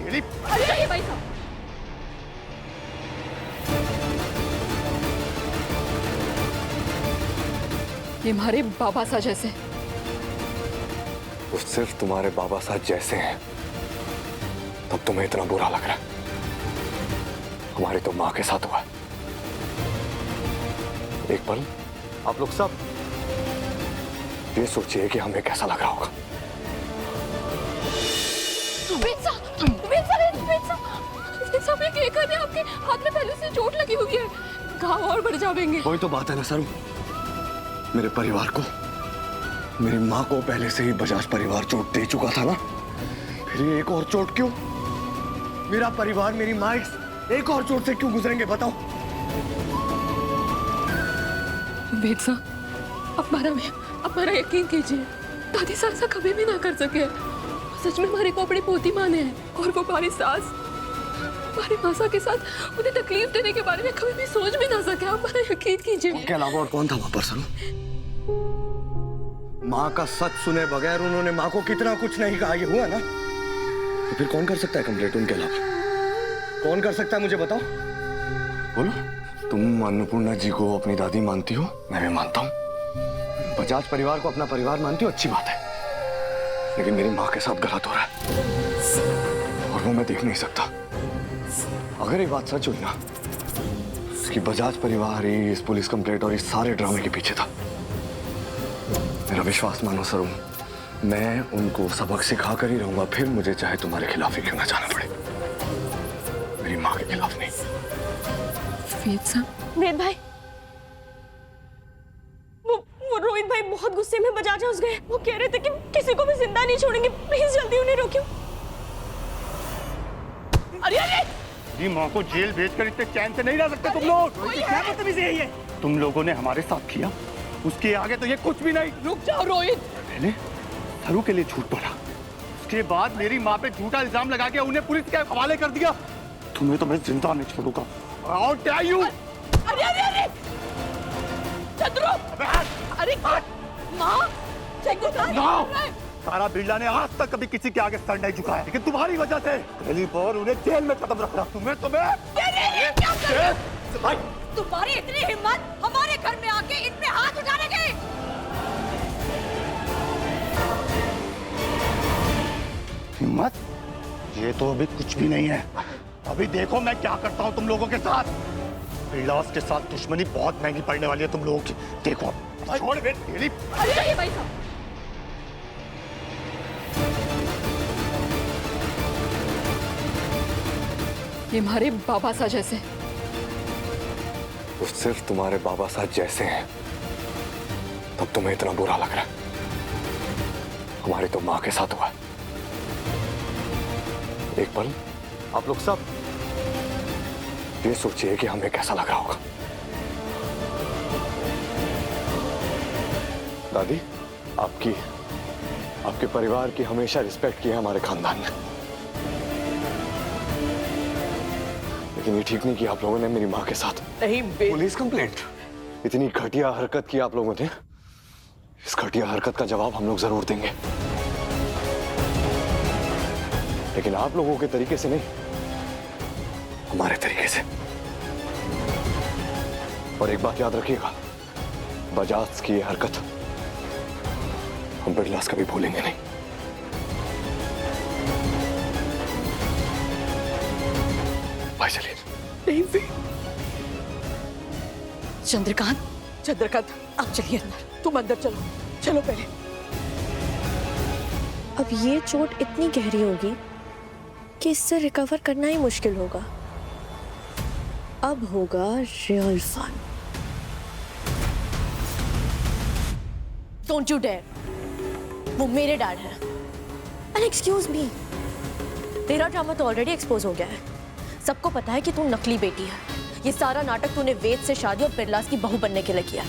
तेरी। अरे भाई साहब, ये हमारे बाबा सा जैसे। वो सिर्फ तुम्हारे बाबा साथ जैसे हैं, तब तुम्हें इतना बुरा लग रहा है। हमारी तो माँ के साथ हुआ। एक पल आप लोग सब ये सोचिए कि हमें कैसा लग रहा होगा। आपके हाथ में पहले से चोट लगी हुई है, घाव और बढ़ जाएंगे। वही तो बात है ना सर, मेरे परिवार को, मेरी माँ को पहले से ही बजाज परिवार चोट दे चुका था ना, फिर ये एक और चोट क्यों? मेरा परिवार, मेरी माँ एक और चोट से क्यों गुजरेंगे बताओ? वेद साहब, हमारा यकीन कीजिए, दादी साहब ऐसा कभी भी ना कर सके। सच में हमारे को अपनी पोती माने हैं और वो हमारी सास, हमारी मासा के साथ उन्हें तकलीफ देने के बारे में कभी भी सोच भी ना सके। हमारा यकीन कीजिए। उनके अलावा और कौन था वहां पर सर? माँ का सच सुने बगैर उन्होंने माँ को कितना कुछ नहीं कहा, ये हुआ ना? तो फिर कौन कर सकता है कंप्लेंट उनके अलावा? कौन कर सकता है मुझे बताओ? बोलो। तुम अन्नपूर्णा जी को अपनी दादी मानती हो, मैं भी मानता हूँ। बजाज परिवार को अपना परिवार मानती हो, अच्छी बात है, लेकिन मेरी माँ के साथ गलत हो रहा है और वो मैं देख नहीं सकता। अगर ये बात सच हुई ना कि बजाज परिवार ही इस पुलिस कंप्लेंट और इस सारे ड्रामे के पीछे था, मेरा विश्वास मानो सर, मैं उनको सबक सिखा कर ही रहूंगा, फिर मुझे चाहे तुम्हारे खिलाफ ही क्यों ना जाना पड़े, मेरी माँ के खिलाफ नहीं। वेद साहब, वेद भाई, वो रोहित भाई बहुत गुस्से में बजाज हाउस गए। वो कह रहे थे कि किसी को भी जिंदा नहीं छोड़ेंगे, प्लीज जल्दी उन्हें रोकियो। अरे अरे, जी माँ को जेल भेजकर इतने चैन से नहीं रह सकते तुम लोग। क्या बदतमीजी है ये? तुम लोगों ने हमारे साथ किया, उसके आगे तो ये कुछ भी नहीं। रुक जाओ रोहित। मैंने सरू के लिए झूठ बोला, उसके बाद मेरी माँ पे झूठा इल्जाम लगा के उन्हें पुलिस के हवाले कर दिया। तुम्हें तो मैं जिंदा नहीं छोड़ूंगा। How dare you? अरे अरे अरे, चंद्रू, अरे माँ, तारा बिरला ने आज तक कभी किसी के आगे सर नहीं झुकाया, लेकिन तुम्हारी वजह से पहली बार उन्हें जेल में खत्म रखना। तुम्हारी इतनी हिम्मत हमारे घर में आके इन पे हाथ उठाने की? हिम्मत? ये तो अभी कुछ भी नहीं है। अभी देखो मैं क्या करता हूँ तुम लोगों के साथ। बिरलास के साथ दुश्मनी बहुत महंगी पड़ने वाली है तुम लोगों की। देखो छोड़ दे तेरी। अरे भाई साहब, ये हमारे बाबा सा जैसे। वो सिर्फ तुम्हारे बाबा साथ जैसे हैं, तब तुम्हें इतना बुरा लग रहा है। हमारी तो माँ के साथ हुआ। एक पल आप लोग सब ये सोचिए कि हमें कैसा लग रहा होगा। दादी, आपके परिवार की हमेशा रिस्पेक्ट की है हमारे खानदान में, लेकिन ये ठीक नहीं कि आप लोगों ने मेरी माँ के साथ नहीं पुलिस कंप्लेंट, इतनी घटिया हरकत की आप लोगों ने। इस घटिया हरकत का जवाब हम लोग जरूर देंगे, लेकिन आप लोगों के तरीके से नहीं, हमारे तरीके से। और एक बात याद रखिएगा, बजाज की ये हरकत हम बिरलास कभी भूलेंगे नहीं। भाई चलिए। नहीं भी। चंद्रकांत, आप चलिए अंदर। तुम अंदर चलो, चलो पहले। अब ये चोट इतनी गहरी होगी कि इससे रिकवर करना ही मुश्किल होगा। अब होगा real fun. Don't you dare, वो मेरे डैड हैं। एंड एक्सक्यूज मी, तेरा ड्रामा तो ऑलरेडी एक्सपोज हो गया है। सबको पता है कि तू नकली बेटी है। ये सारा नाटक तूने वेद से शादी और बिरलास की बहू बनने के लिए किया।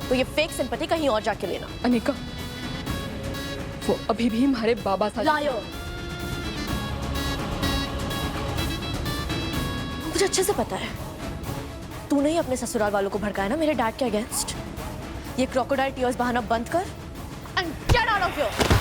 तो ये फेक सिंपैथी कहीं और जाके लेना। अनिका, वो अभी भी हमारे बाबा साथ। लायर। मुझे अच्छे से पता है, तूने ही अपने ससुराल वालों को भड़काया ना मेरे डैड के अगेंस्ट। ये क्रोकोडाइल टीयर्स बहाना बंद कर and get out of here.